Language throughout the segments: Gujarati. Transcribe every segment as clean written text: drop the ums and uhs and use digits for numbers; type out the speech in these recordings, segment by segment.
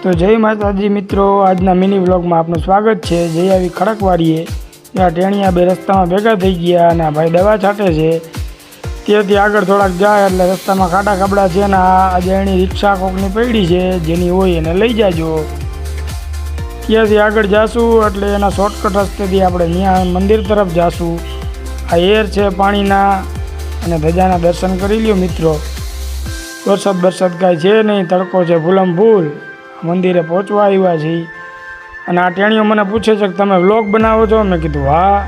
તો જય માતાજી મિત્રો, આજના મિની વ્લોગમાં આપનું સ્વાગત છે। જઈ આવી ખડકવાડીએ, ત્યાં ટેણિયા બે રસ્તામાં ભેગા થઈ ગયા અને ભાઈ દવા છાંટે છે। ત્યાંથી આગળ થોડાક જાય એટલે રસ્તામાં ખાડા ખાબડા છે ને આ જેણી રિક્ષા કોકની પડી છે, જેની હોય એને લઈ જાજો। ત્યાંથી આગળ જાશું એટલે એના શોર્ટકટ રસ્તેથી આપણે ત્યાં મંદિર તરફ જાશું। આ એર છે પાણીના અને ધજાના દર્શન કરી લ્યો મિત્રો। વરસાદ કાંઈ છે નહીં, તડકો છે ફૂલમ ફૂલ। મંદિરે પહોંચવા આવ્યા છીએ અને આ ટેણીઓ મને પૂછે છે કે તમે વ્લોગ બનાવો છો? મેં કીધું હા।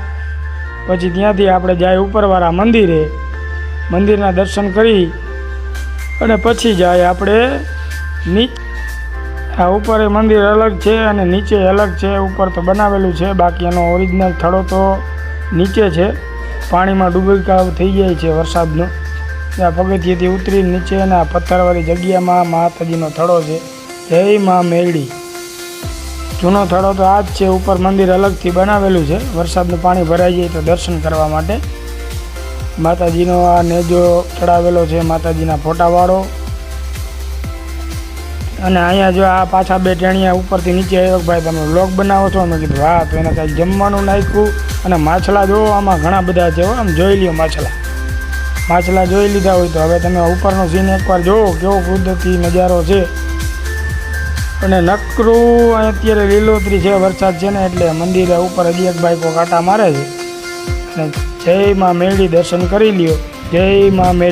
પછી ત્યાંથી આપણે જાય ઉપરવાળા મંદિરે, મંદિરના દર્શન કરી અને પછી જાય આપણે આ ઉપર મંદિર અલગ છે અને નીચે અલગ છે। ઉપર તો બનાવેલું છે, બાકી એનો ઓરિજિનલ થડો તો નીચે છે। પાણીમાં ડૂબકા થઈ જાય છે વરસાદનો, ત્યાં પગથિયેથી ઉતરી નીચે અને આ પથ્થરવાળી જગ્યામાં માતાજીનો થડો છે। જય મા મેરડી। જૂનો થડો તો આ જ છે, ઉપર મંદિર અલગથી બનાવેલું છે। વરસાદનું પાણી ભરાઈ જાય તો દર્શન કરવા માટે માતાજીનો આ નેજો ચડાવેલો છે, માતાજીના ફોટાવાળો। અને અહીંયા જો આ પાછા બે ટેણિયા ઉપરથી નીચે આવ્યો, ભાઈ તમે વ્લોગ બનાવો છો? મેં કીધું હા। તો એને કાંઈક જમવાનું નાખ્યું અને માછલા જો આમાં ઘણા બધા છે, આમ જોઈ લ્યો માછલા જોઈ લીધા હોય તો હવે તમે ઉપરનો સીન એકવાર જુઓ, કેવો કુદરતી નજારો છે। અને નકરું અત્યારે લીલોતરી છે, વરસાદ છે ને એટલે મંદિરે ઉપર હજી એક ભાઈ કાંટા મારે છે। અને જય મા મેરડી દર્શન કરી લ્યો। જય મા મેરડી।